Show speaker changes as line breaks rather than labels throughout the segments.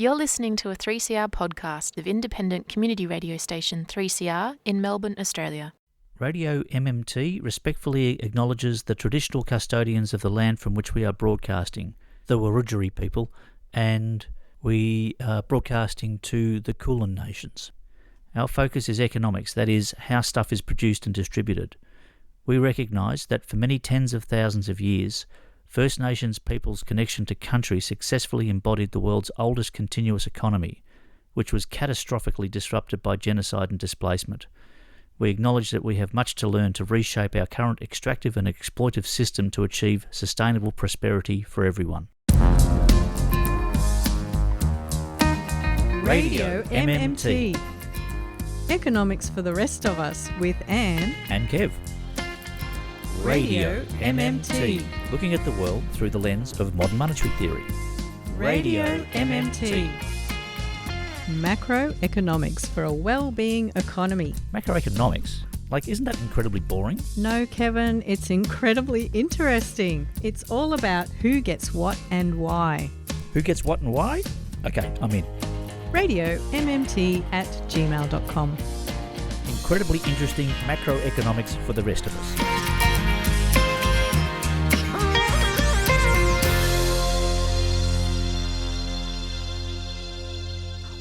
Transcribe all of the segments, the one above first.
You're listening to a 3CR podcast of independent community radio station 3CR in Melbourne, Australia.
Radio MMT respectfully acknowledges the traditional custodians of the land from which we are broadcasting, the Wiradjuri people, and we are broadcasting to the Kulin Nations. Our focus is economics, that is, how stuff is produced and distributed. We recognise that for many tens of thousands of years, First Nations people's connection to country successfully embodied the world's oldest continuous economy, which was catastrophically disrupted by genocide and displacement. We acknowledge that we have much to learn to reshape our current extractive and exploitive system to achieve sustainable prosperity for everyone.
Radio MMT. Economics for the rest of us with Anne
and Kev.
Radio MMT.
Looking at the world through the lens of modern monetary theory.
Radio MMT. Macroeconomics for a well-being economy.
Macroeconomics? Isn't that incredibly boring?
No, Kevin, it's incredibly interesting. It's all about who gets what and why.
Who gets what and why? Okay, I'm in.
RadioMMT@gmail.com.
Incredibly interesting macroeconomics for the rest of us.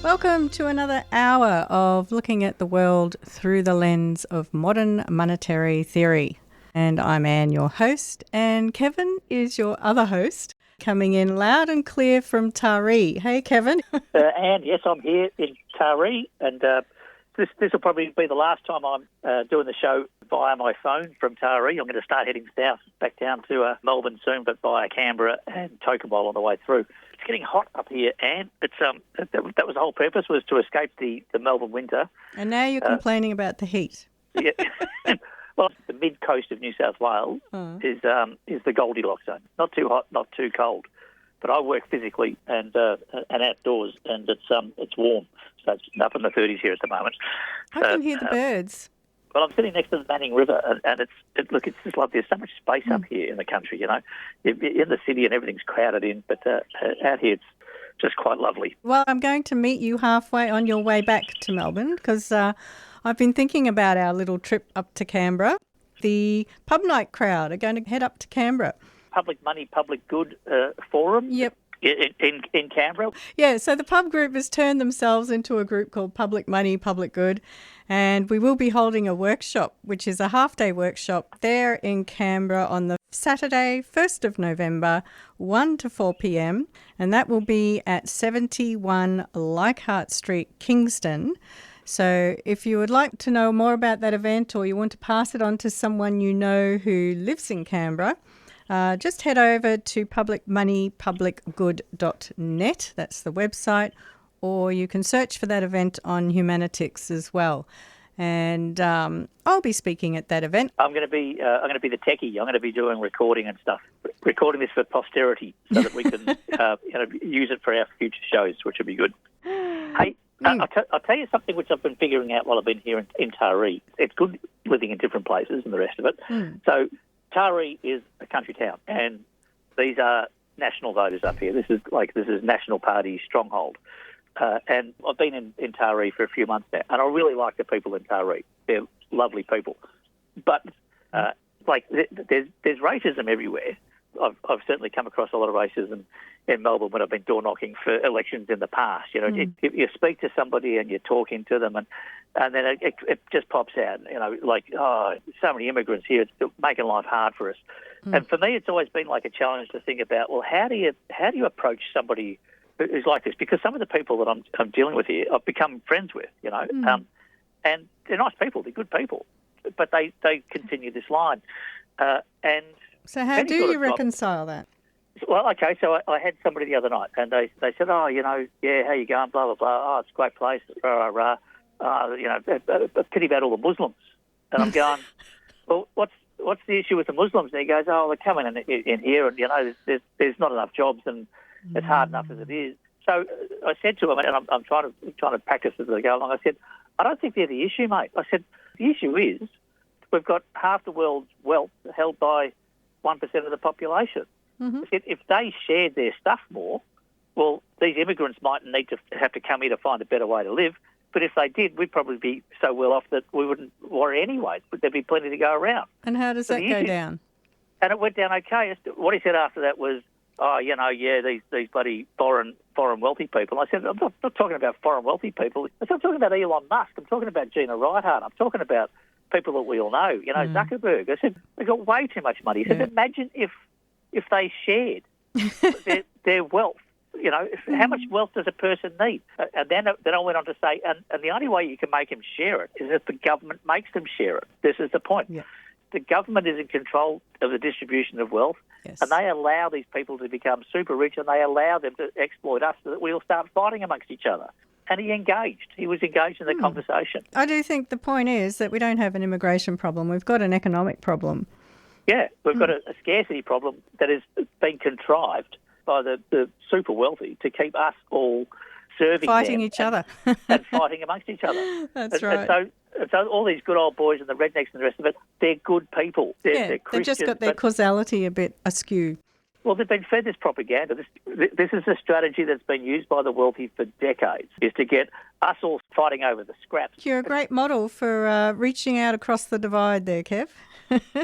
Welcome to another hour of looking at the world through the lens of modern monetary theory. And I'm Anne, your host, and Kevin is your other host, coming in loud and clear from Taree. Hey, Kevin.
Anne, yes, I'm here in Taree, and this will probably be the last time I'm doing the show via my phone from Taree. I'm going to start heading south, back down to Melbourne soon, but via Canberra and Tokyo on the way through. It's getting hot up here, Anne. It's that was the whole purpose, was to escape the Melbourne winter.
And now you're complaining about the heat.
Yeah. Well, the mid-coast of New South Wales is the Goldilocks zone. Not too hot, not too cold. But I work physically and outdoors, and it's warm. So it's up in the 30s here at the moment.
I can hear the birds.
Well, I'm sitting next to the Manning River, and it's just lovely. There's so much space up here in the country, you know. In the city and everything's crowded in, but out here it's just quite lovely.
Well, I'm going to meet you halfway on your way back to Melbourne because I've been thinking about our little trip up to Canberra. The pub night crowd are going to head up to Canberra.
Public Money, Public Good Forum?
Yep.
In Canberra?
Yeah, so the pub group has turned themselves into a group called Public Money, Public Good, and we will be holding a workshop, which is a half-day workshop there in Canberra on the Saturday, 1st of November, 1 to 4 p.m, and that will be at 71 Leichhardt Street, Kingston. So if you would like to know more about that event or you want to pass it on to someone you know who lives in Canberra, just head over to publicmoneypublicgood.net, that's the website, or you can search for that event on Humanitics as well. And I'll be speaking at that event.
I'm going to be the techie. I'm going to be doing recording and stuff, recording this for posterity so that we can use it for our future shows, which would be good. Hey, I'll tell you something which I've been figuring out while I've been here in Taree. It's good living in different places and the rest of it. So Taree is a country town, and these are national voters up here. This is National Party stronghold. And I've been in Taree for a few months now, and I really like the people in Taree. They're lovely people. But there's racism everywhere. I've certainly come across a lot of racism in Melbourne when I've been door knocking for elections in the past. You know, you speak to somebody and you're talking to them, and then it just pops out. You know, so many immigrants here, it's making life hard for us. And for me, it's always been like a challenge to think about. Well, how do you approach somebody who's like this? Because some of the people that I'm dealing with here, I've become friends with. You know, and they're nice people, they're good people, but they continue this line. And
so how do you reconcile that?
Well, okay, so I had somebody the other night, and they said, how you going, blah, blah, blah, it's a great place, rah, rah, rah, a pity about all the Muslims. And I'm going, well, what's the issue with the Muslims? And he goes, they're coming in here, and, there's not enough jobs, and it's hard enough as it is. So I said to him, and I'm trying to practice as I go along, I said, I don't think they're the issue, mate. I said, the issue is we've got half the world's wealth held by 1% of the population. If they shared their stuff more, well, these immigrants might need to have to come here to find a better way to live. But if they did, we'd probably be so well off that we wouldn't worry anyway. But there'd be plenty to go around.
And how does that go down?
And it went down okay. What he said after that was, these bloody foreign wealthy people. I said, I'm not talking about foreign wealthy people. I'm talking about Elon Musk. I'm talking about Gina Reinhardt. I'm talking about people that we all know. Zuckerberg. I said, they've got way too much money. He said, imagine if they shared their wealth. How much wealth does a person need? And then I went on to say, and the only way you can make them share it is if the government makes them share it. This is the point. Yeah. The government is in control of the distribution of wealth, and they allow these people to become super rich, and they allow them to exploit us so that we all start fighting amongst each other. And he engaged. He was engaged in the conversation.
I do think the point is that we don't have an immigration problem. We've got an economic problem.
Yeah, we've got a scarcity problem that has been contrived by the super wealthy to keep us all fighting
each other
and fighting amongst each other.
That's right.
And so all these good old boys and the rednecks and the rest of it, they're good people. They're Christians,
they've just got their causality a bit askew.
Well, they've been fed this propaganda. This is a strategy that's been used by the wealthy for decades, is to get us all fighting over the scraps.
You're a great model for reaching out across the divide there, Kev.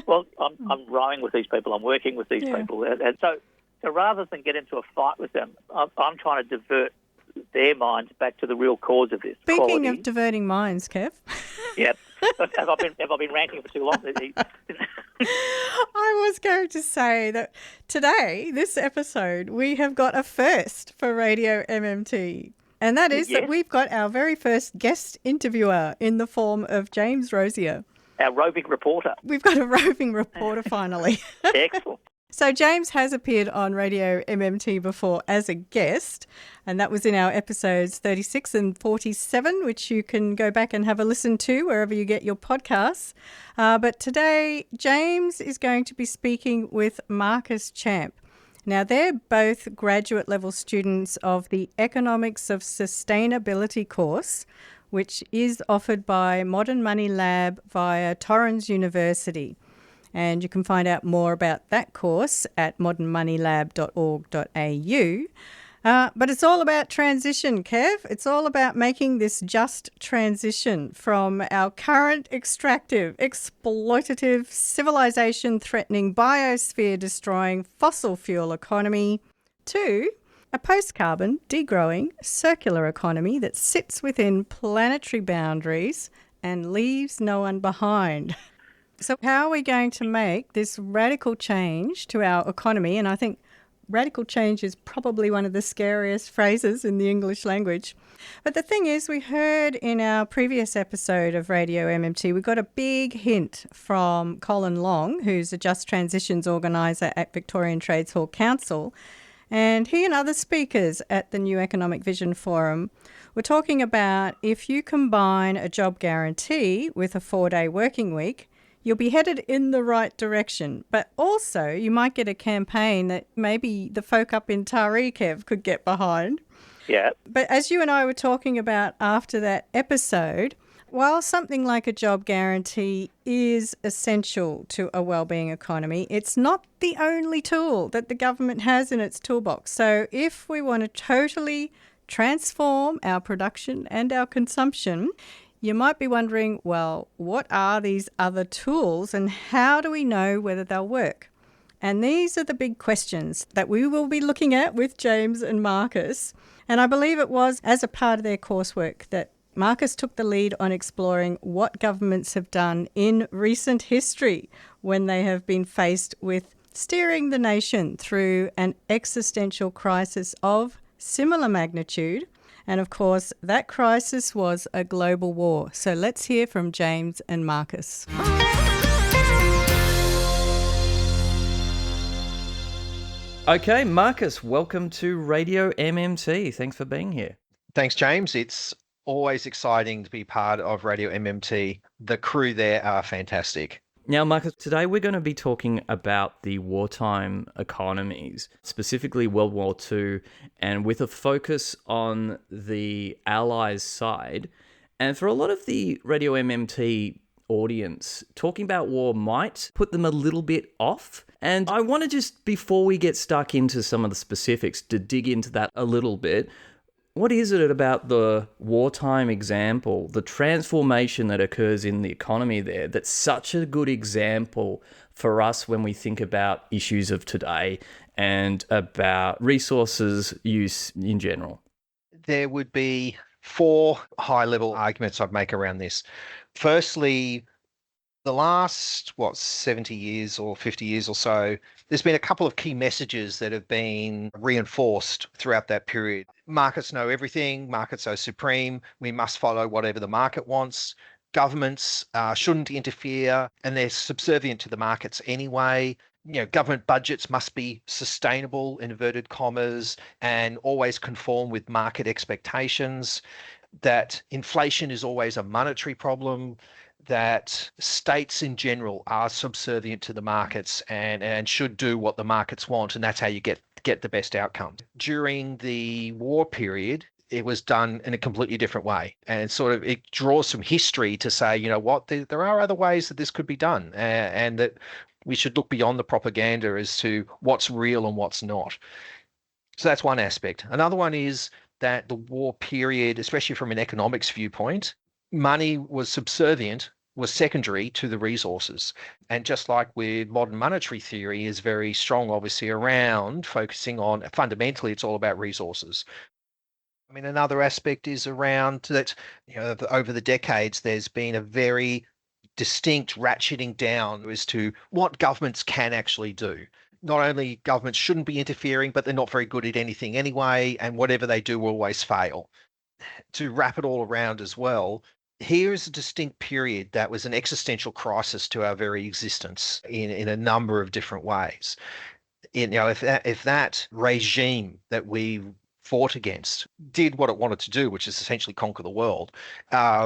Well, I'm rowing with these people. I'm working with these people. And so rather than get into a fight with them, I'm trying to divert their minds back to the real cause of this.
Speaking of diverting minds, Kev.
Yep. Have I been ranting for too long?
I was going to say that today, this episode, we have got a first for Radio MMT. And that is that we've got our very first guest interviewer in the form of James Rosier.
Our roving reporter.
We've got a roving reporter finally.
Excellent.
So James has appeared on Radio MMT before as a guest, and that was in our episodes 36 and 47, which you can go back and have a listen to wherever you get your podcasts. But today, James is going to be speaking with Marcus Champ. Now, they're both graduate level students of the Economics of Sustainability course, which is offered by Modern Money Lab via Torrens University. And you can find out more about that course at modernmoneylab.org.au. But it's all about transition, Kev. It's all about making this just transition from our current extractive, exploitative, civilization-threatening, biosphere-destroying fossil fuel economy to a post-carbon, degrowing, circular economy that sits within planetary boundaries and leaves no one behind. So how are we going to make this radical change to our economy? And I think radical change is probably one of the scariest phrases in the English language. But the thing is, we heard in our previous episode of Radio MMT, we got a big hint from Colin Long, who's a Just Transitions organiser at Victorian Trades Hall Council. And he and other speakers at the New Economic Vision Forum were talking about if you combine a job guarantee with a 4-day working week, you'll be headed in the right direction. But also, you might get a campaign that maybe the folk up in Taree, Kev, could get behind.
Yeah.
But as you and I were talking about after that episode, while something like a job guarantee is essential to a wellbeing economy, it's not the only tool that the government has in its toolbox. So if we want to totally transform our production and our consumption, you might be wondering, well, what are these other tools and how do we know whether they'll work? And these are the big questions that we will be looking at with James and Marcus. And I believe it was as a part of their coursework that Marcus took the lead on exploring what governments have done in recent history when they have been faced with steering the nation through an existential crisis of similar magnitude. And of course, that crisis was a global war. So let's hear from James and Marcus.
Okay, Marcus, welcome to Radio MMT. Thanks for being here.
Thanks, James. It's always exciting to be part of Radio MMT. The crew there are fantastic.
Now, Marcus, today we're going to be talking about the wartime economies, specifically World War II, and with a focus on the Allies' side. And for a lot of the Radio MMT audience, talking about war might put them a little bit off. And I want to just, before we get stuck into some of the specifics, to dig into that a little bit. What is it about the wartime example, the transformation that occurs in the economy there, that's such a good example for us when we think about issues of today and about resources use in general?
There would be 4 high-level arguments I'd make around this. Firstly, the last, 70 years or 50 years or so, there's been a couple of key messages that have been reinforced throughout that period. Markets know everything. Markets are supreme. We must follow whatever the market wants. Governments shouldn't interfere, and they're subservient to the markets anyway. Government budgets must be sustainable, inverted commas, and always conform with market expectations. That inflation is always a monetary problem, that states in general are subservient to the markets and should do what the markets want, and that's how you get the best outcomes. During the war period, it was done in a completely different way, and sort of it draws from history to say, there are other ways that this could be done, and that we should look beyond the propaganda as to what's real and what's not. So that's one aspect. Another one is that the war period, especially from an economics viewpoint, money was secondary to the resources. And just like with modern monetary theory is very strong, obviously, around focusing on, fundamentally, it's all about resources. I mean, another aspect is around that, over the decades, there's been a very distinct ratcheting down as to what governments can actually do. Not only governments shouldn't be interfering, but they're not very good at anything anyway, and whatever they do will always fail. To wrap it all around as well, here is a distinct period that was an existential crisis to our very existence in a number of different ways. If that regime that we fought against did what it wanted to do, which is essentially conquer the world,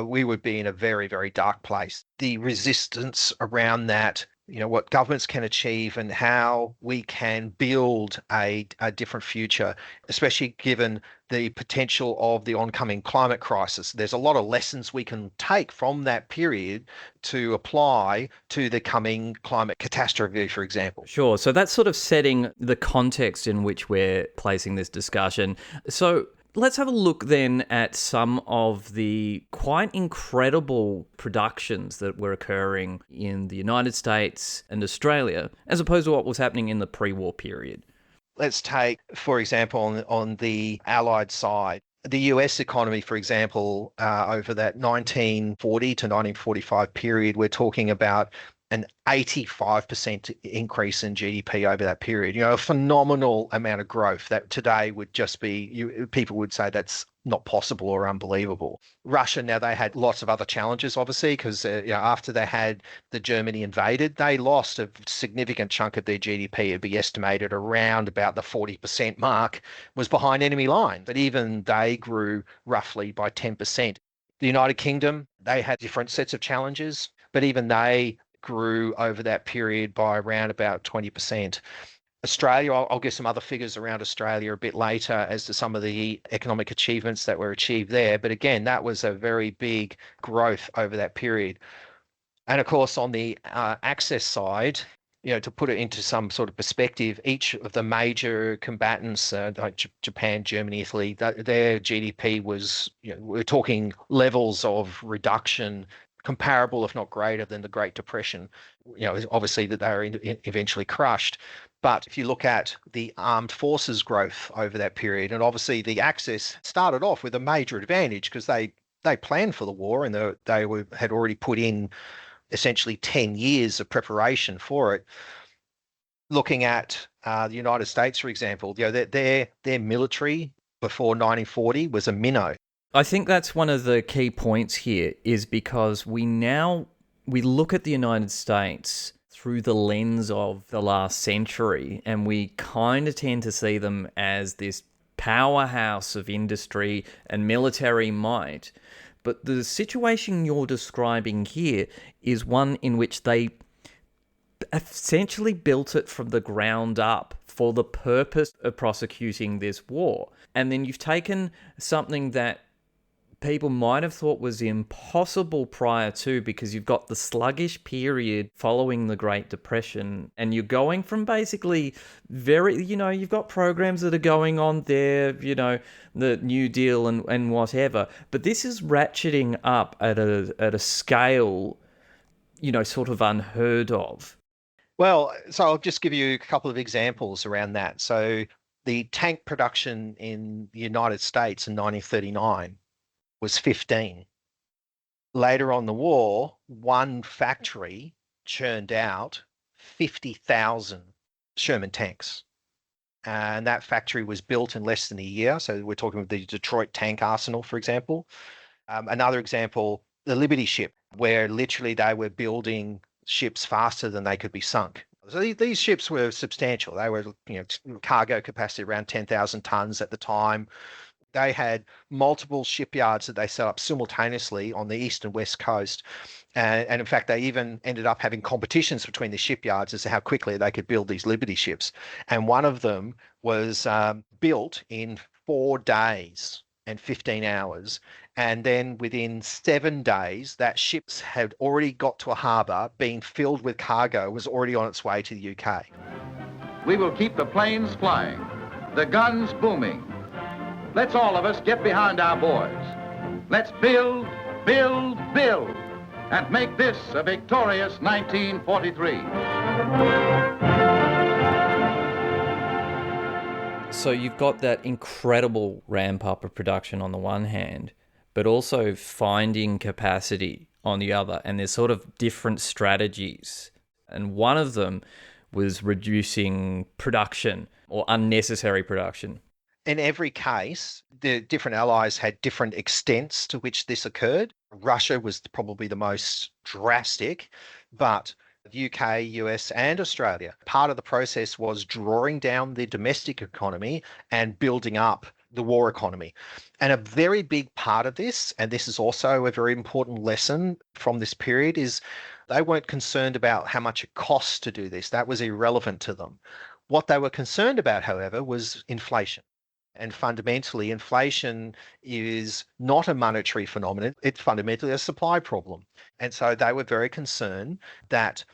we would be in a very, very dark place. The resistance around that, what governments can achieve and how we can build a different future, especially given the potential of the oncoming climate crisis. There's a lot of lessons we can take from that period to apply to the coming climate catastrophe, for example.
Sure. So that's sort of setting the context in which we're placing this discussion. So let's have a look then at some of the quite incredible productions that were occurring in the United States and Australia, as opposed to what was happening in the pre-war period.
Let's take, for example, on the Allied side, the US economy, for example, over that 1940 to 1945 period, we're talking about an 85% increase in GDP over that period. A phenomenal amount of growth that today would just be, people would say that's not possible or unbelievable. Russia, now they had lots of other challenges, obviously, because after they had the Germany invaded, they lost a significant chunk of their GDP. It'd be estimated around about the 40% mark was behind enemy line, but even they grew roughly by 10%. The United Kingdom, they had different sets of challenges, but even they grew over that period by around about 20%. Australia, I'll give some other figures around Australia a bit later as to some of the economic achievements that were achieved there. But again, that was a very big growth over that period. And of course, on the access side, to put it into some sort of perspective, each of the major combatants, like Japan, Germany, Italy, their GDP was, we're talking levels of reduction comparable, if not greater, than the Great Depression. Obviously that they were eventually crushed. But if you look at the armed forces growth over that period, and obviously the Axis started off with a major advantage because they planned for the war and they had already put in essentially 10 years of preparation for it. Looking at the United States, for example, their military before 1940 was a minnow.
I think that's one of the key points here, is because we look at the United States through the lens of the last century, and we kind of tend to see them as this powerhouse of industry and military might. But the situation you're describing here is one in which they essentially built it from the ground up for the purpose of prosecuting this war. And then you've taken something that people might have thought was impossible prior to, because you've got the sluggish period following the Great Depression, and you're going from basically you've got programs that are going on there, the New Deal and whatever, but this is ratcheting up at a scale, sort of unheard of.
Well, so I'll just give you a couple of examples around that. So the tank production in the United States in 1939 was 15. Later on the war, one factory churned out 50,000 Sherman tanks. And that factory was built in less than a year. So we're talking about the Detroit tank arsenal, for example. Another example, the Liberty ship, where literally they were building ships faster than they could be sunk. So these ships were substantial. They were, cargo capacity around 10,000 tons at the time. They had multiple shipyards that they set up simultaneously on the east and west coast. And in fact, they even ended up having competitions between the shipyards as to how quickly they could build these Liberty ships. And one of them was built in 4 days and 15 hours. And then within 7 days, that ship had already got to a harbour, being filled with cargo, was already on its way to the UK.
We will keep the planes flying, the guns booming. Let's all of us get behind our boys. Let's build, build, build, and make this a victorious 1943.
So you've got that incredible ramp up of production on the one hand, but also finding capacity on the other. And there's sort of different strategies. And one of them was reducing production or unnecessary production.
In every case, the different allies had different extents to which this occurred. Russia was probably the most drastic, but the UK, US, and Australia, part of the process was drawing down the domestic economy and building up the war economy. And a very big part of this, and this is also a very important lesson from this period, is they weren't concerned about how much it costs to do this. That was irrelevant to them. What they were concerned about, however, was inflation. And fundamentally, inflation is not a monetary phenomenon. It's fundamentally a supply problem. And so they were very concerned that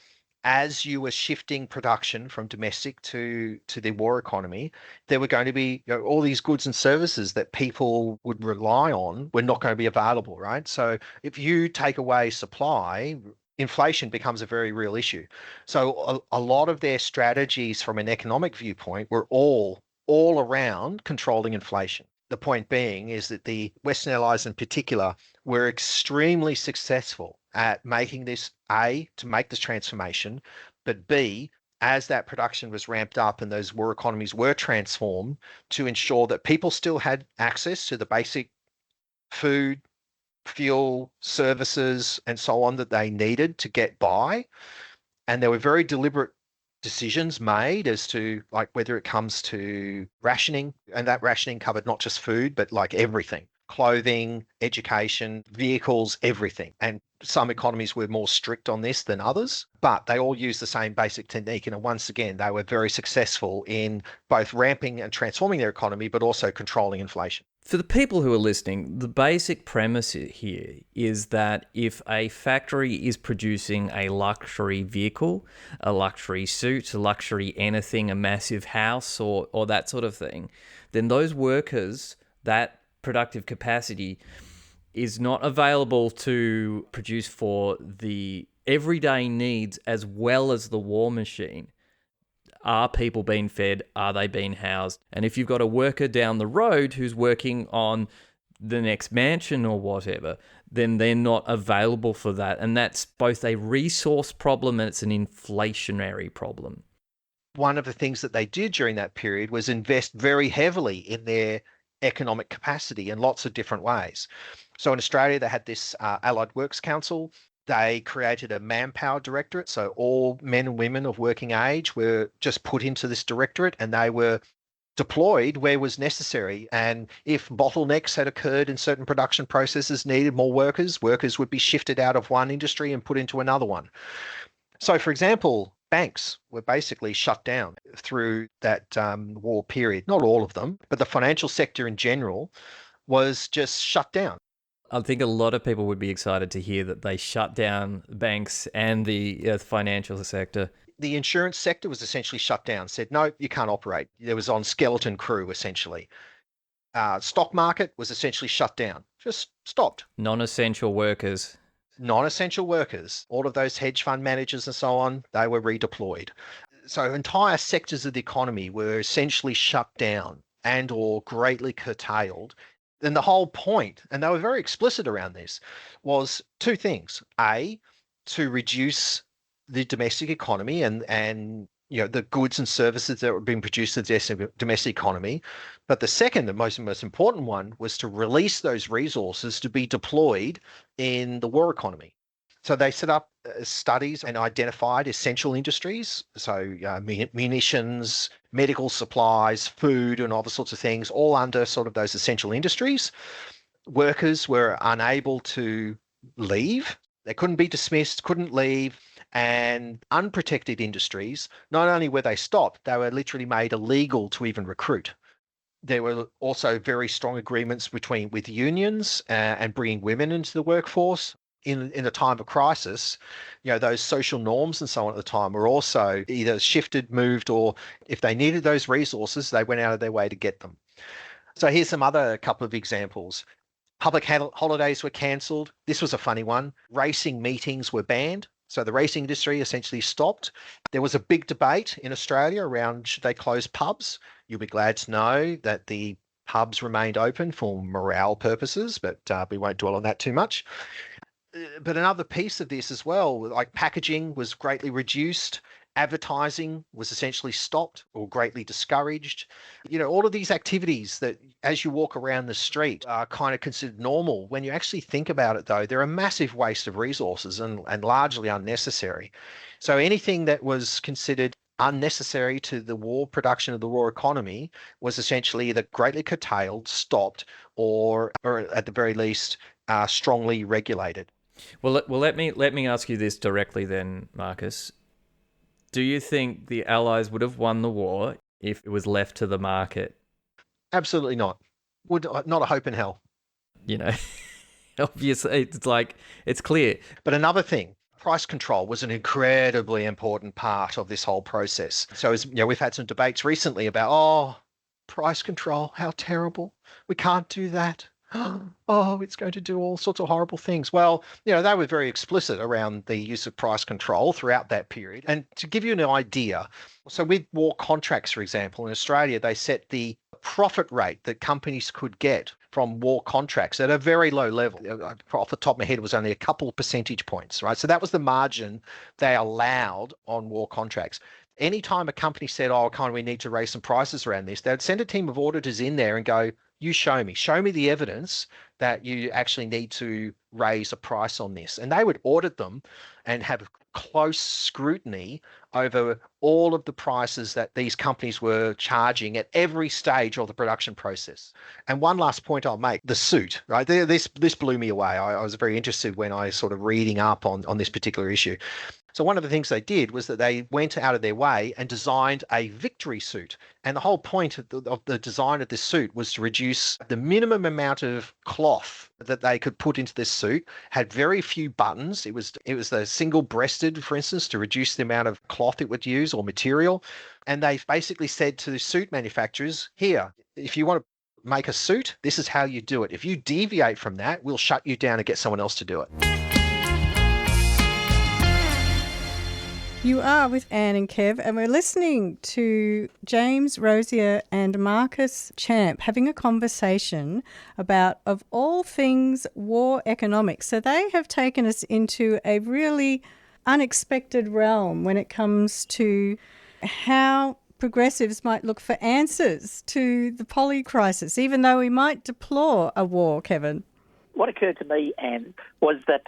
as you were shifting production from domestic to the war economy, there were going to be all these goods and services that people would rely on were not going to be available, right? So if you take away supply, inflation becomes a very real issue. So a lot of their strategies from an economic viewpoint were all around controlling inflation. The point being is that the Western Allies in particular were extremely successful at making this, A, to make this transformation, but B, as that production was ramped up and those war economies were transformed, to ensure that people still had access to the basic food, fuel, services, and so on that they needed to get by. And there were very deliberate decisions made as to like whether it comes to rationing, and that rationing covered not just food, but like everything, clothing, education, vehicles, everything. And some economies were more strict on this than others, but they all used the same basic technique. And once again, they were very successful in both ramping and transforming their economy, but also controlling inflation.
For the people who are listening, the basic premise here is that if a factory is producing a luxury vehicle, a luxury suit, a luxury anything, a massive house or that sort of thing, then those workers, that productive capacity is not available to produce for the everyday needs as well as the war machine. Are people being fed? Are they being housed? And if you've got a worker down the road who's working on the next mansion or whatever, then they're not available for that. And that's both a resource problem and it's an inflationary problem.
One of the things that they did during that period was invest very heavily in their economic capacity in lots of different ways. So in Australia, they had this Allied Works Council. They created a manpower directorate. So all men and women of working age were just put into this directorate and they were deployed where was necessary. And if bottlenecks had occurred in certain production processes, needed more workers would be shifted out of one industry and put into another one. So for example, banks were basically shut down through that war period. Not all of them, but the financial sector in general was just shut down.
I think a lot of people would be excited to hear that they shut down banks and the financial sector.
The insurance sector was essentially shut down, said, no, you can't operate. There was on skeleton crew, essentially. Stock market was essentially shut down, just stopped.
Non-essential workers.
Non-essential workers, all of those hedge fund managers and so on, they were redeployed. So entire sectors of the economy were essentially shut down and or greatly curtailed. And the whole point, and they were very explicit around this, was two things. A, to reduce the domestic economy and the goods and services that were being produced in the domestic economy. But the second and most important one was to release those resources to be deployed in the war economy. So they set up studies and identified essential industries, so munitions, medical supplies, food, and all the sorts of things, all under sort of those essential industries. Workers were unable to leave. They couldn't be dismissed, couldn't leave. And unprotected industries, not only were they stopped, they were literally made illegal to even recruit. There were also very strong agreements with unions and bringing women into the workforce. In a time of crisis, those social norms and so on at the time were also either shifted, moved, or if they needed those resources, they went out of their way to get them. So here's some other couple of examples. Public holidays were cancelled. This was a funny one. Racing meetings were banned. So the racing industry essentially stopped. There was a big debate in Australia around should they close pubs. You'll be glad to know that the pubs remained open for morale purposes, but we won't dwell on that too much. But another piece of this as well, like packaging was greatly reduced. Advertising was essentially stopped or greatly discouraged. All of these activities that as you walk around the street are kind of considered normal. When you actually think about it, though, they're a massive waste of resources and largely unnecessary. So anything that was considered unnecessary to the war production of the war economy was essentially either greatly curtailed, stopped, or at the very least, strongly regulated.
Well, let me ask you this directly then, Marcus. Do you think the Allies would have won the war if it was left to the market?
Absolutely not. Not a hope in hell.
Obviously, it's clear.
But another thing, price control was an incredibly important part of this whole process. So we've had some debates recently about, price control, how terrible. We can't do that. It's going to do all sorts of horrible things. Well, they were very explicit around the use of price control throughout that period. And to give you an idea, so with war contracts, for example, in Australia, they set the profit rate that companies could get from war contracts at a very low level. Off the top of my head, it was only a couple of percentage points, right? So that was the margin they allowed on war contracts. Anytime a company said, we need to raise some prices around this, they'd send a team of auditors in there and go, you show me the evidence that you actually need to raise a price on this. And they would audit them and have close scrutiny over all of the prices that these companies were charging at every stage of the production process. And one last point I'll make, the suit, right? This blew me away. I was very interested when I sort of reading up on this particular issue. So one of the things they did was that they went out of their way and designed a victory suit. And the whole point of the design of this suit was to reduce the minimum amount of cloth that they could put into this suit, had very few buttons. It was the single-breasted, for instance, to reduce the amount of cloth it would use or material. And they basically said to the suit manufacturers, here, if you want to make a suit, this is how you do it. If you deviate from that, we'll shut you down and get someone else to do it.
You are with Anne and Kev, and we're listening to James Rosier and Marcus Champ having a conversation about, of all things, war economics. So they have taken us into a really unexpected realm when it comes to how progressives might look for answers to the poly crisis, even though we might deplore a war, Kevin.
What occurred to me, Anne, was that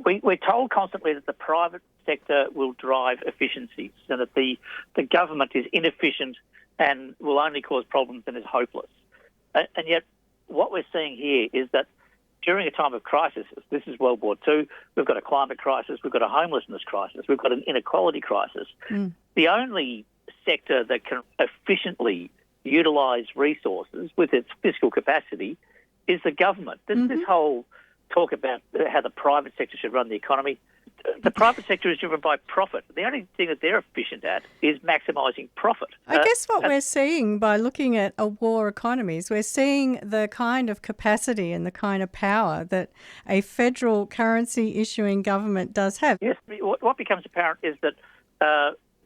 we're told constantly that the private sector will drive efficiencies and that the government is inefficient and will only cause problems and is hopeless. And yet what we're seeing here is that during a time of crisis, this is World War II, we've got a climate crisis, we've got a homelessness crisis, we've got an inequality crisis. The only sector that can efficiently utilise resources with its fiscal capacity is the government. This whole talk about how the private sector should run the economy. The private sector is driven by profit. The only thing that they're efficient at is maximising profit.
I guess what we're seeing by looking at a war economies, we're seeing the kind of capacity and the kind of power that a federal currency issuing government does have.
Yes, what becomes apparent is that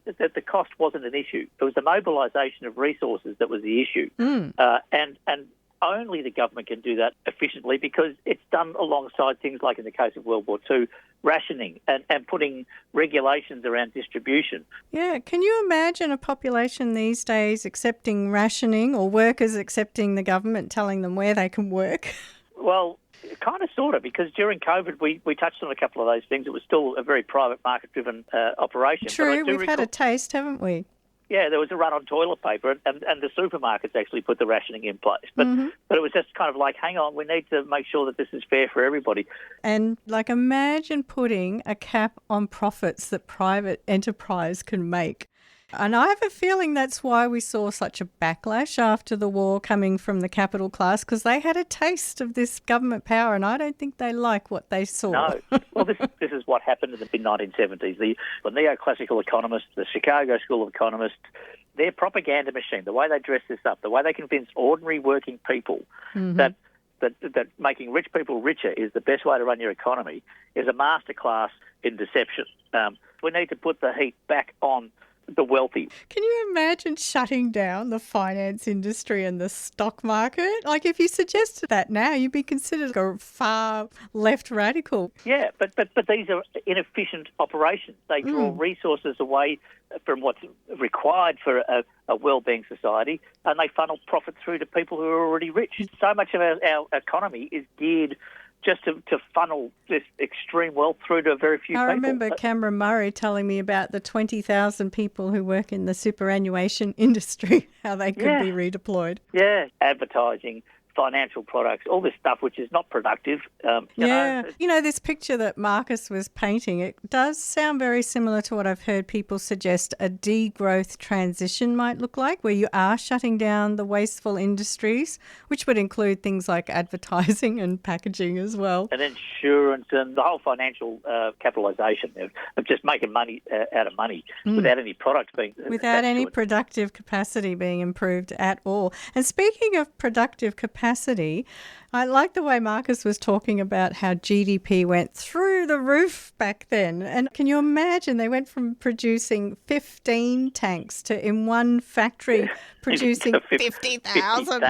the cost wasn't an issue. It was the mobilisation of resources that was the issue. And only the government can do that efficiently because it's done alongside things like in the case of World War II, rationing and putting regulations around distribution.
Yeah, can you imagine a population these days accepting rationing or workers accepting the government telling them where they can work?
Well, kind of, sort of, because during COVID we touched on a couple of those things. It was still a very private market-driven operation.
True, we've had a taste, haven't we?
Yeah, there was a run on toilet paper, and the supermarkets actually put the rationing in place. But it was just kind of like, hang on, we need to make sure that this is fair for everybody.
And imagine putting a cap on profits that private enterprise can make. And I have a feeling that's why we saw such a backlash after the war coming from the capital class, because they had a taste of this government power, and I don't think they like what they saw.
No. Well, this is what happened in the mid-1970s. The neoclassical economists, the Chicago School of Economists, their propaganda machine, the way they dress this up, the way they convince ordinary working people that making rich people richer is the best way to run your economy, is a masterclass in deception. We need to put the heat back on the wealthy.
Can you imagine shutting down the finance industry and the stock market? If you suggested that now, you'd be considered a far left radical.
Yeah, but these are inefficient operations. They draw resources away from what's required for a well-being society, and they funnel profit through to people who are already rich. So much of our economy is geared just to funnel this extreme wealth through to a very few people.
I remember Cameron Murray telling me about the 20,000 people who work in the superannuation industry, how they could be redeployed.
Yeah, advertising, financial products, all this stuff which is not productive.
This picture that Marcus was painting, it does sound very similar to what I've heard people suggest a degrowth transition might look like, where you are shutting down the wasteful industries, which would include things like advertising and packaging as well.
And insurance and the whole financial capitalisation of just making money out of money without any product being...
Without any productive capacity being improved at all. And speaking of productive capacity, I like the way Marcus was talking about how GDP went through the roof back then. And can you imagine they went from producing 15 tanks to in one factory producing 50,000.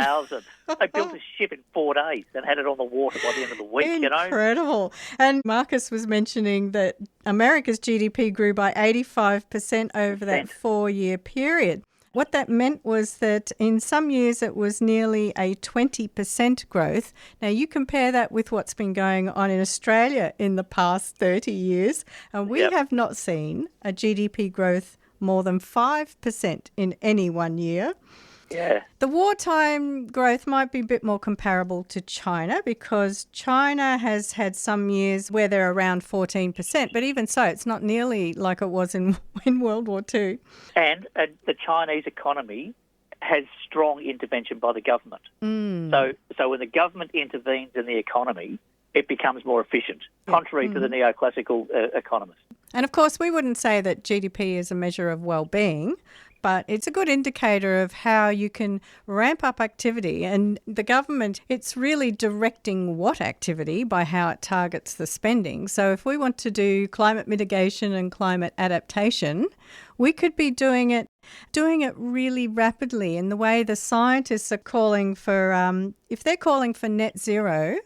They built a ship in 4 days and had it on the water by the end of the week,
Incredible. And Marcus was mentioning that America's GDP grew by 85% over that 4-year period. What that meant was that in some years it was nearly a 20% growth. Now, you compare that with what's been going on in Australia in the past 30 years, and we have not seen a GDP growth more than 5% in any 1 year.
Yeah.
The wartime growth might be a bit more comparable to China, because China has had some years where they're around 14%, but even so, it's not nearly like it was in World War II.
And the Chinese economy has strong intervention by the government. So when the government intervenes in the economy, it becomes more efficient, contrary to the neoclassical economists.
And of course, we wouldn't say that GDP is a measure of well-being, but it's a good indicator of how you can ramp up activity. And the government, it's really directing what activity by how it targets the spending. So if we want to do climate mitigation and climate adaptation, we could be doing it really rapidly in the way the scientists are calling for, if they're calling for net zero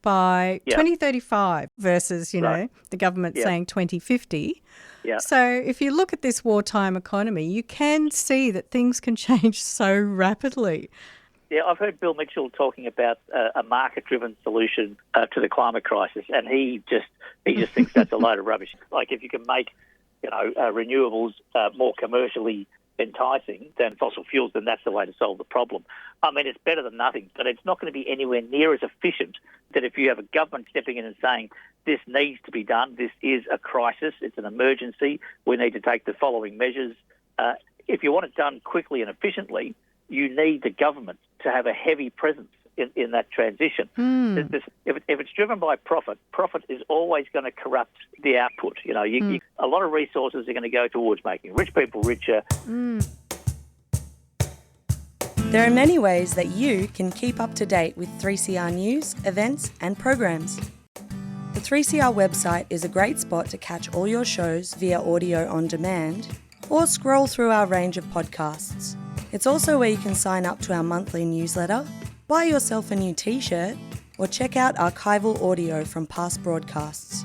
by 2035 versus, the government saying 2050.
Yeah.
So if you look at this wartime economy, you can see that things can change so rapidly.
Yeah, I've heard Bill Mitchell talking about a market-driven solution to the climate crisis, and he just thinks that's a load of rubbish. Like, if you can make, renewables more commercially enticing than fossil fuels, then that's the way to solve the problem. I mean, it's better than nothing, but it's not going to be anywhere near as efficient that if you have a government stepping in and saying, this needs to be done, this is a crisis, it's an emergency, we need to take the following measures. If you want it done quickly and efficiently, you need the government to have a heavy presence in that transition. If it's driven by profit is always going to corrupt the output. A lot of resources are going to go towards making rich people richer.
There are many ways that you can keep up to date with 3CR news, events and programs. The 3CR website is a great spot to catch all your shows via audio on demand or scroll through our range of podcasts. It's also where you can sign up to our monthly newsletter, buy yourself a new t-shirt, or check out archival audio from past broadcasts.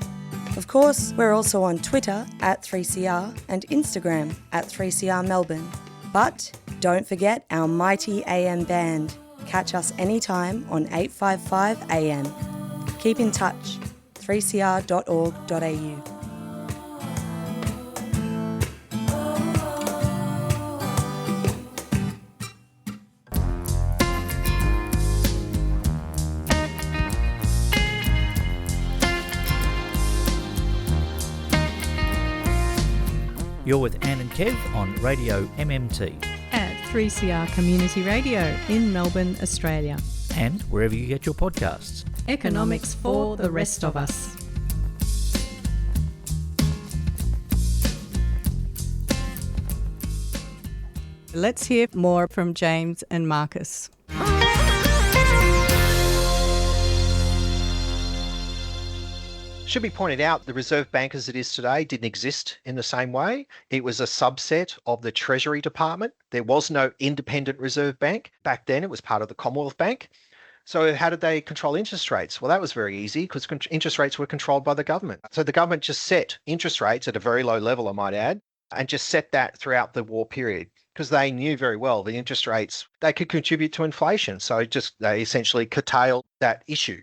Of course, we're also on Twitter @3CR and Instagram @3CR Melbourne. But don't forget our mighty AM band. Catch us anytime on 855 AM. Keep in touch. 3cr.org.au.
You're with Anne and Kev on Radio MMT.
At 3CR Community Radio in Melbourne, Australia.
And wherever you get your podcasts.
Economics for the rest of us. Let's hear more from James and Marcus.
Should be pointed out, the Reserve Bank as it is today didn't exist in the same way. It was a subset of the Treasury Department. There was no independent Reserve Bank. Back then, it was part of the Commonwealth Bank. So how did they control interest rates? Well, that was very easy because interest rates were controlled by the government. So the government just set interest rates at a very low level, I might add, and just set that throughout the war period because they knew very well the interest rates, they could contribute to inflation. So they essentially curtailed that issue.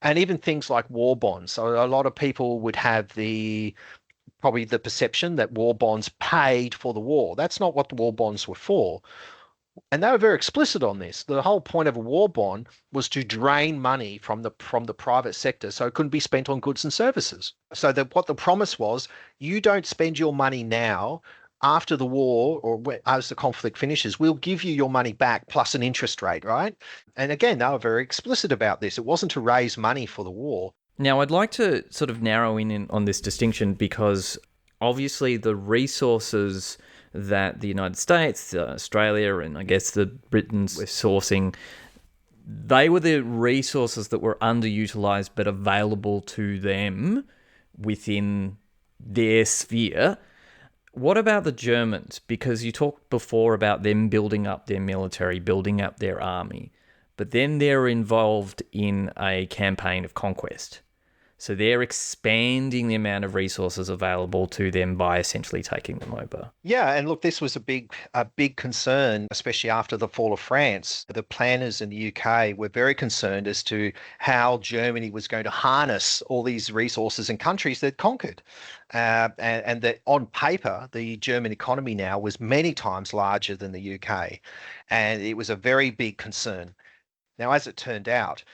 And even things like war bonds. So a lot of people would have probably the perception that war bonds paid for the war. That's not what the war bonds were for. And they were very explicit on this. The whole point of a war bond was to drain money from the private sector so it couldn't be spent on goods and services. So what the promise was, you don't spend your money now. After the war or as the conflict finishes, we'll give you your money back plus an interest rate, right? And again, they were very explicit about this. It wasn't to raise money for the war.
Now, I'd like to sort of narrow in on this distinction because obviously the resources that the United States, Australia, and I guess the Britons were sourcing, they were the resources that were underutilized but available to them within their sphere. What about the Germans? Because you talked before about them building up their military, building up their army, but then they're involved in a campaign of conquest. So they're expanding the amount of resources available to them by essentially taking them over.
Yeah, and look, this was a big concern, especially after the fall of France. The planners in the UK were very concerned as to how Germany was going to harness all these resources in countries that conquered. And that on paper, the German economy now was many times larger than the UK. And it was a very big concern. Now, as it turned out,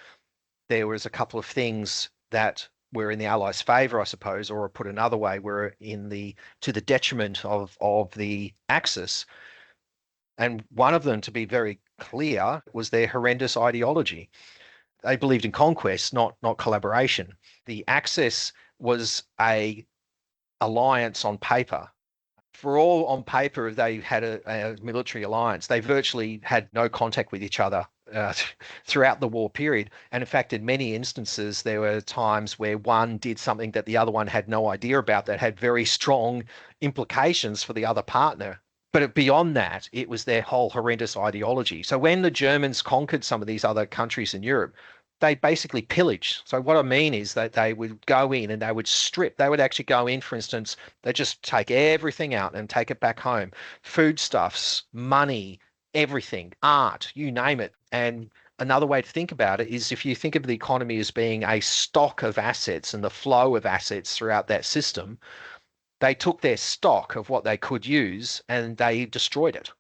there was a couple of things that were in the Allies' favour, I suppose, or put another way, were to the detriment of the Axis. And one of them, to be very clear, was their horrendous ideology. They believed in conquest, not collaboration. The Axis was a alliance on paper. For all on paper, they had a military alliance. They virtually had no contact with each other throughout the war period. And in fact, in many instances, there were times where one did something that the other one had no idea about that had very strong implications for the other partner. But beyond that, it was their whole horrendous ideology. So when the Germans conquered some of these other countries in Europe, they basically pillaged. So what I mean is that they would go in and they would strip. They would actually go in, for instance, they just take everything out and take it back home. Foodstuffs, money, everything, art, you name it. And another way to think about it is if you think of the economy as being a stock of assets and the flow of assets throughout that system, they took their stock of what they could use and they destroyed it.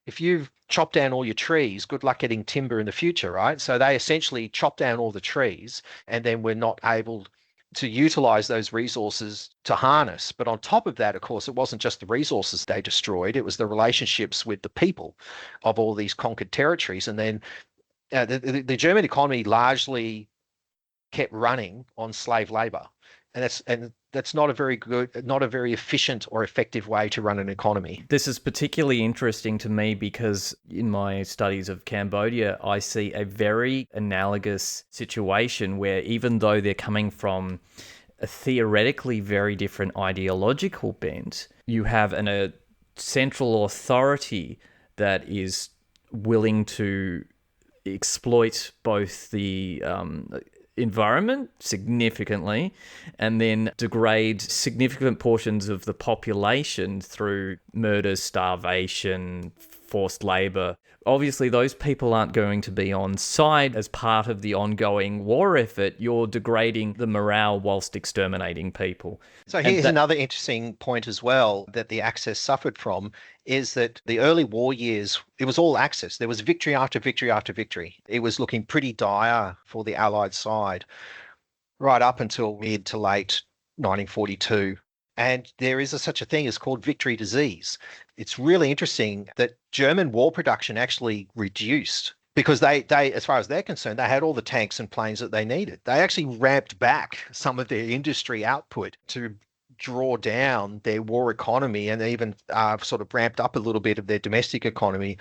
If you've chopped down all your trees, good luck getting timber in the future, right? So they essentially chopped down all the trees and then were not able to utilize those resources to harness. But on top of that, of course, it wasn't just the resources they destroyed, it was the relationships with the people of all these conquered territories. And then the German economy largely kept running on slave labor, and that's not a very good, not a very efficient or effective way to run an economy.
This is particularly interesting to me because in my studies of Cambodia, I see a very analogous situation where even though they're coming from a theoretically very different ideological bent, you have a central authority that is willing to exploit both the environment significantly and then degrade significant portions of the population through murder, starvation, forced labor. Obviously, those people aren't going to be on side as part of the ongoing war effort. You're degrading the morale whilst exterminating people.
So here's another interesting point as well that the Axis suffered from, is that the early war years, it was all Axis. There was victory after victory after victory. It was looking pretty dire for the Allied side right up until mid to late 1942. And there is such a thing as called victory disease. It's really interesting that German war production actually reduced because they, as far as they're concerned, they had all the tanks and planes that they needed. They actually ramped back some of their industry output to draw down their war economy, and they even sort of ramped up a little bit of their domestic economy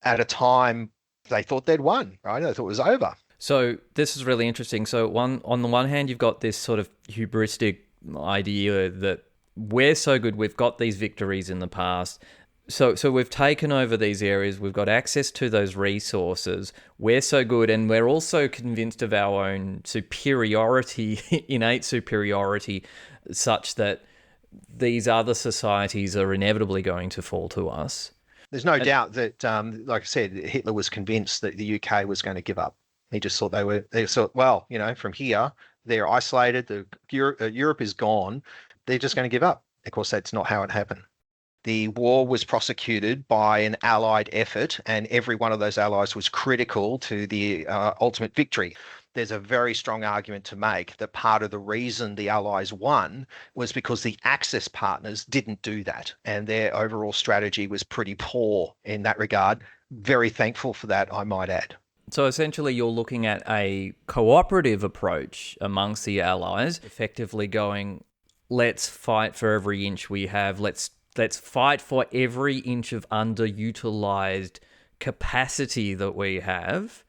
at a time they thought they'd won, right? They thought it was over.
So this is really interesting. So on the one hand, you've got this sort of hubristic idea that we're so good, we've got these victories in the past. So we've taken over these areas, we've got access to those resources, we're so good, and we're also convinced of our own superiority, innate superiority, such that these other societies are inevitably going to fall to us.
There's no doubt that, like I said, Hitler was convinced that the UK was going to give up. He just thought they thought, well, from here, they're isolated, Europe is gone, they're just going to give up. Of course, that's not how it happened. The war was prosecuted by an Allied effort, and every one of those allies was critical to the ultimate victory. There's a very strong argument to make that part of the reason the Allies won was because the Axis partners didn't do that, and their overall strategy was pretty poor in that regard. Very thankful for that, I might add.
So essentially you're looking at a cooperative approach amongst the Allies, effectively going, let's fight for every inch we have, let's fight for every inch of underutilized capacity that we have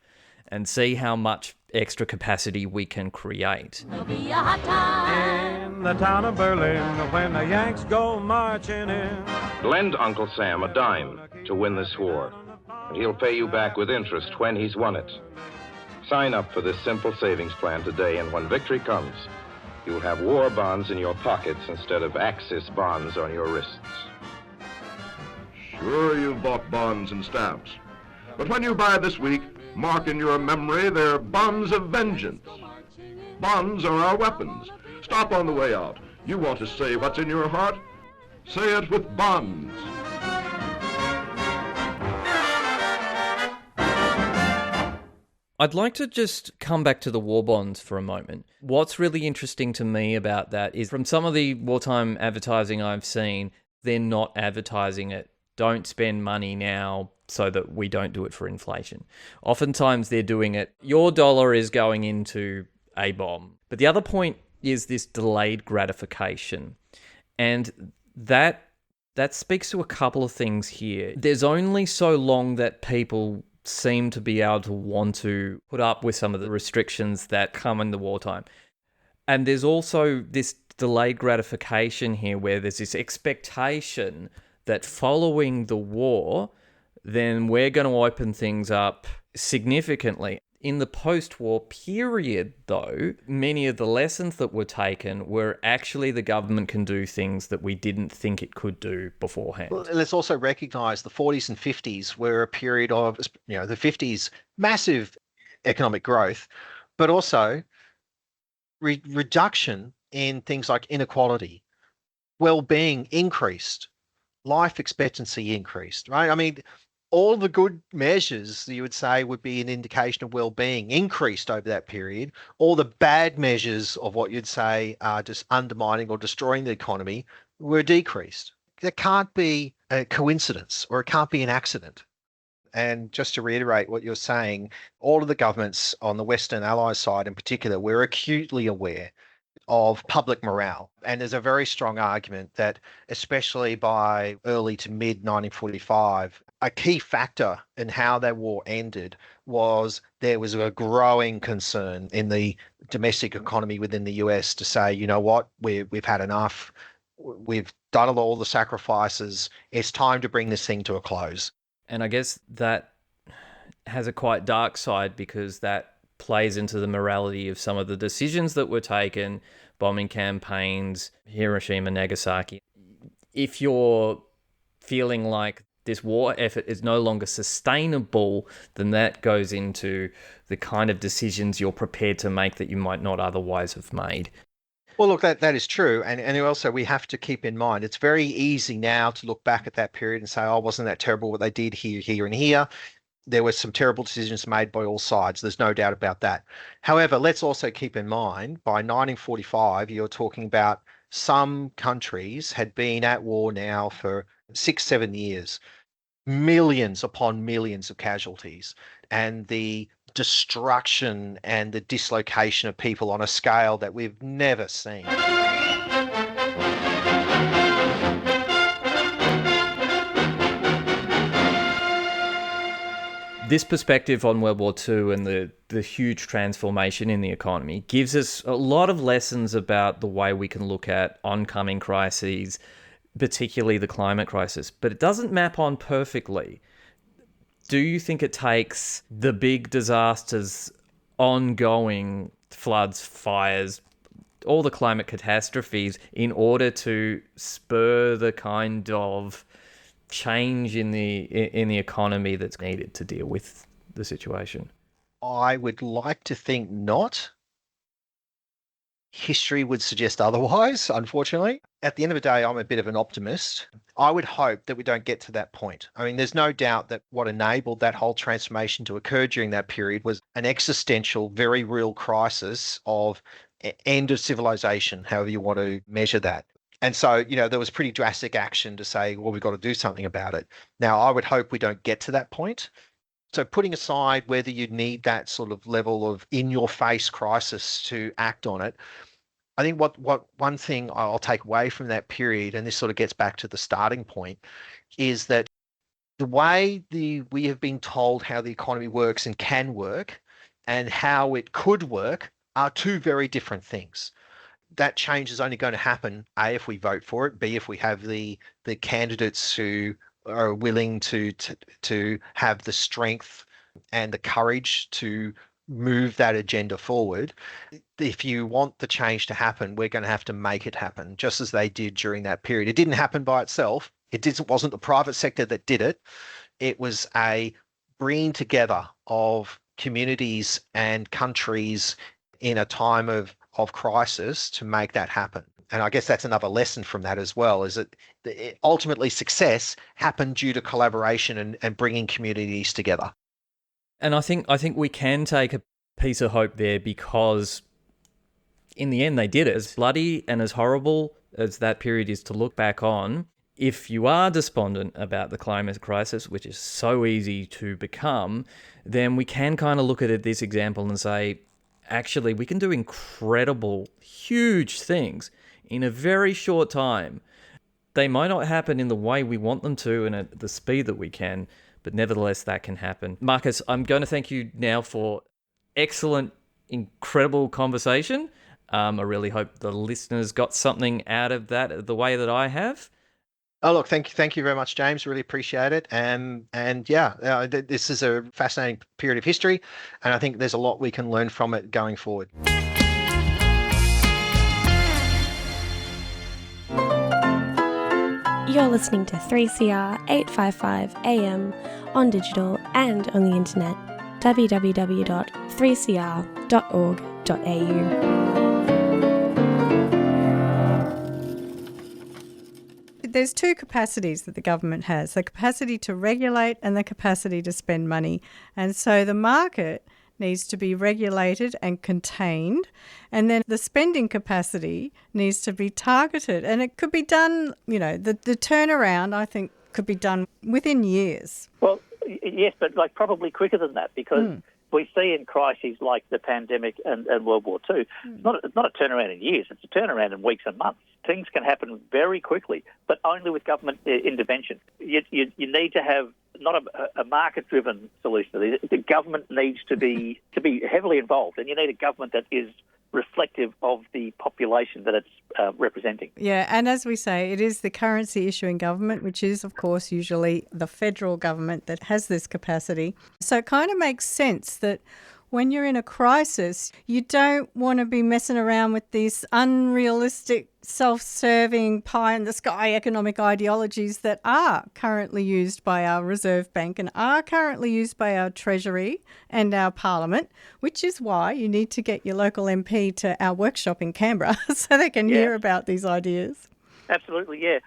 and see how much extra capacity we can create.
There'll be a hot time in the town of Berlin when the Yanks go marching in.
Lend Uncle Sam a dime to win this war, and he'll pay you back with interest when he's won it. Sign up for this simple savings plan today, and when victory comes, you'll have war bonds in your pockets instead of Axis bonds on your wrists.
Sure, you've bought bonds and stamps, but when you buy this week, mark in your memory they're bonds of vengeance. Bonds are our weapons. Stop on the way out. You want to say what's in your heart? Say it with bonds.
I'd like to just come back to the war bonds for a moment. What's really interesting to me about that is from some of the wartime advertising I've seen, they're not advertising it. Don't spend money now so that we don't do it for inflation. Oftentimes they're doing it, your dollar is going into a bomb. But the other point is this delayed gratification. And that speaks to a couple of things here. There's only so long that people seem to be able to want to put up with some of the restrictions that come in the wartime. And there's also this delayed gratification here where there's this expectation that following the war, then we're going to open things up significantly. In the post-war period, though, many of the lessons that were taken were actually the government can do things that we didn't think it could do beforehand.
Well, let's also recognise the 40s and 50s were a period of, the 50s, massive economic growth, but also reduction in things like inequality, well-being increased, life expectancy increased, right? I mean, all the good measures you would say would be an indication of well-being increased over that period. All the bad measures of what you'd say are just undermining or destroying the economy were decreased. There can't be a coincidence or it can't be an accident. And just to reiterate what you're saying, all of the governments on the Western Allies side in particular, we're acutely aware of public morale. And there's a very strong argument that, especially by early to mid 1945, a key factor in how that war ended was there was a growing concern in the domestic economy within the US to say, you know what, we've had enough. We've done all the sacrifices. It's time to bring this thing to a close.
And I guess that has a quite dark side because that plays into the morality of some of the decisions that were taken, bombing campaigns, Hiroshima, Nagasaki. If you're feeling like this war effort is no longer sustainable, then that goes into the kind of decisions you're prepared to make that you might not otherwise have made.
Well, look, that is true. And also we have to keep in mind, it's very easy now to look back at that period and say, oh, wasn't that terrible what they did here, here, and here? There were some terrible decisions made by all sides. There's no doubt about that. However, let's also keep in mind, by 1945, you're talking about some countries had been at war now for 6-7 years, millions upon millions of casualties, and the destruction and the dislocation of people on a scale that we've never seen.
This perspective on World War II and the huge transformation in the economy gives us a lot of lessons about the way we can look at oncoming crises, particularly the climate crisis, but it doesn't map on perfectly. Do you think it takes the big disasters, ongoing floods, fires, all the climate catastrophes in order to spur the kind of change in the economy that's needed to deal with the situation?
I would like to think not. History would suggest otherwise, unfortunately. At the end of the day, I'm a bit of an optimist. I would hope that we don't get to that point. I mean, there's no doubt that what enabled that whole transformation to occur during that period was an existential, very real crisis of end of civilization, however you want to measure that. And so, there was pretty drastic action to say, well, we've got to do something about it. Now, I would hope we don't get to that point. So putting aside whether you need that sort of level of in-your-face crisis to act on it, I think what one thing I'll take away from that period, and this sort of gets back to the starting point, is that the way we have been told how the economy works and can work and how it could work are two very different things. That change is only going to happen, A, if we vote for it, B, if we have the candidates who are willing to have the strength and the courage to move that agenda forward. If you want the change to happen, we're going to have to make it happen, just as they did during that period. It didn't happen by itself. Wasn't the private sector that did it. It was a bringing together of communities and countries in a time of crisis to make that happen. And I guess that's another lesson from that as well, is that ultimately success happened due to collaboration and bringing communities together.
And I think we can take a piece of hope there, because in the end they did it. As bloody and as horrible as that period is to look back on, if you are despondent about the climate crisis, which is so easy to become, then we can kind of look at this example and say, actually, we can do incredible, huge things in a very short time. They might not happen in the way we want them to and at the speed that we can, but nevertheless, that can happen. Marcus, I'm going to thank you now for excellent, incredible conversation. I really hope the listeners got something out of that the way that I have.
Oh, look, thank you very much, James. Really appreciate it. And this is a fascinating period of history, and I think there's a lot we can learn from it going forward.
You're listening to 3CR 855 AM on digital and on the internet. www.3cr.org.au.
There's two capacities that the government has, the capacity to regulate and the capacity to spend money. And so the market needs to be regulated and contained, and then the spending capacity needs to be targeted. And it could be done, the turnaround, I think, could be done within years.
Well, Yes, but like probably quicker than that, because we see in crises like the pandemic and World War II, it's not a turnaround in years, it's a turnaround in weeks and months. Things can happen very quickly, but only with government intervention. You need to have not a market-driven solution. The government needs to be heavily involved, and you need a government that is reflective of the population that it's representing.
Yeah, and as we say, it is the currency issuing government, which is, of course, usually the federal government that has this capacity. So it kind of makes sense that when you're in a crisis, you don't want to be messing around with these unrealistic, self-serving, pie-in-the-sky economic ideologies that are currently used by our Reserve Bank and are currently used by our Treasury and our Parliament, which is why you need to get your local MP to our workshop in Canberra so they can hear about these ideas.
Absolutely, yeah.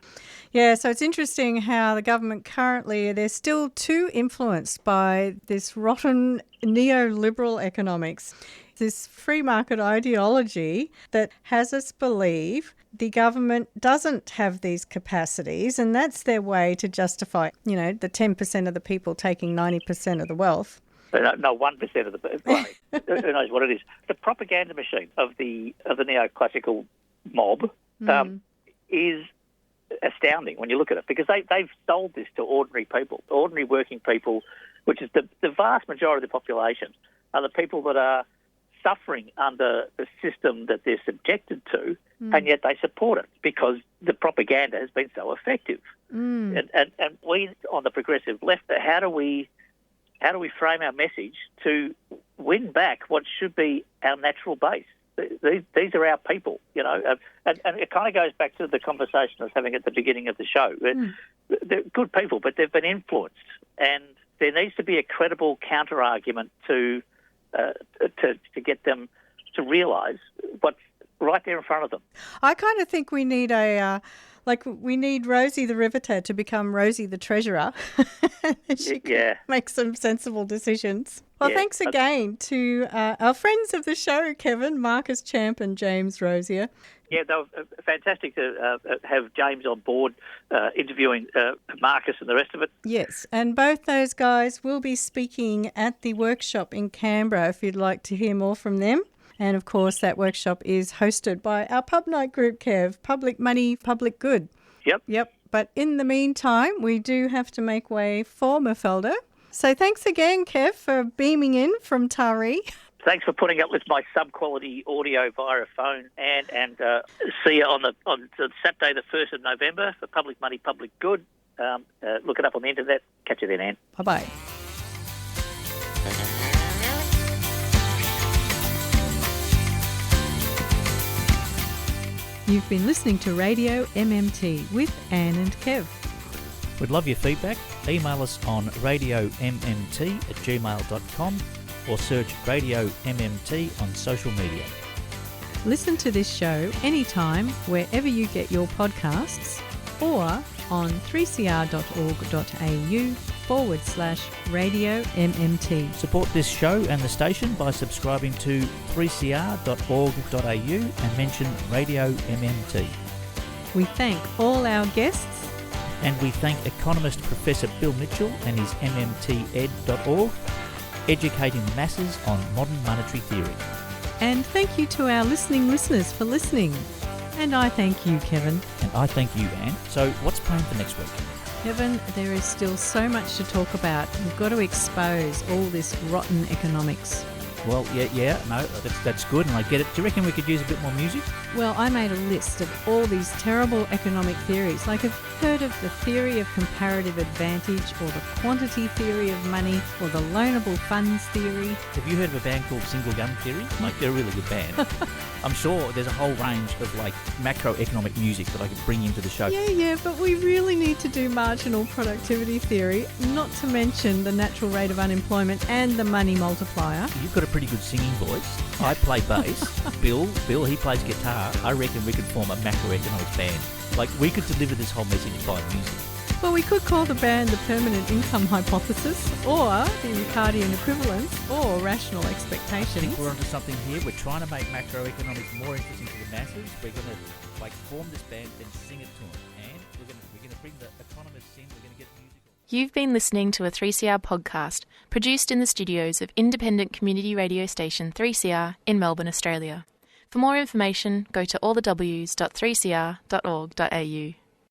Yeah, so it's interesting how the government currently, they're still too influenced by this rotten neoliberal economics, this free market ideology that has us believe the government doesn't have these capacities, and that's their way to justify, the 10% of the people taking 90% of the wealth.
No, 1% of the people. Who knows what it is? The propaganda machine of the neoclassical mob is astounding when you look at it, because they've sold this to ordinary people, ordinary working people, which is the vast majority of the population, are the people that are suffering under the system that they're subjected to, and yet they support it because the propaganda has been so effective. And we on the progressive left, how do we frame our message to win back what should be our natural base? These are our people, and it kind of goes back to the conversation I was having at the beginning of the show. They're good people, but they've been influenced, and there needs to be a credible counter-argument to get them to realise what's right there in front of them.
I kind of think we need we need Rosie the Riveter to become Rosie the Treasurer. She can make some sensible decisions. Well, thanks again to our friends of the show, Kevin, Marcus Champ and James Rosier.
Yeah, they were fantastic to have James on board interviewing Marcus and the rest of it.
Yes, and both those guys will be speaking at the workshop in Canberra if you'd like to hear more from them. And, of course, that workshop is hosted by our pub night group, Kev, Public Money, Public Good. Yep. But in the meantime, we do have to make way for Mafalda. So thanks again, Kev, for beaming in from Taree.
Thanks for putting up with my sub-quality audio via a phone, and see you on Saturday the 1st of November for Public Money, Public Good. Look it up on the internet. Catch you then, Anne.
Bye-bye. You've been listening to Radio MMT with Anne and Kev.
We'd love your feedback. Email us on radiommt@gmail.com or search Radio MMT on social media.
Listen to this show anytime wherever you get your podcasts or on 3cr.org.au/Radio MMT.
Support this show and the station by subscribing to 3cr.org.au and mention Radio MMT.
We thank all our guests.
And we thank economist Professor Bill Mitchell and his mmted.org, educating the masses on modern monetary theory.
And thank you to our listeners for listening. And I thank you, Kevin.
And I thank you, Anne. So what's planned for next week?
Kevin, there is still so much to talk about. We've got to expose all this rotten economics.
Well, that's good, and I get it. Do you reckon we could use a bit more music?
Well, I made a list of all these terrible economic theories. Like, I've heard of the theory of comparative advantage, or the quantity theory of money, or the loanable funds theory.
Have you heard of a band called Single Gun Theory? Like, they're a really good band. I'm sure there's a whole range of, macroeconomic music that I could bring into the show.
Yeah, but we really need to do marginal productivity theory, not to mention the natural rate of unemployment and the money multiplier.
You've got a pretty good singing voice. I play bass. Bill, he plays guitar. I reckon we could form a macroeconomics band. We could deliver this whole message by music.
Well, we could call the band the Permanent Income Hypothesis, or the Ricardian Equivalence, or Rational Expectations.
I think we're onto something here. We're trying to make macroeconomics more interesting to the masses. We're going to form this band and sing it to them. And we're going to bring the economists in. We're going to get musical.
You've been listening to a 3CR podcast produced in the studios of independent community radio station 3CR in Melbourne, Australia. For more information, go to allthews.3cr.org.au.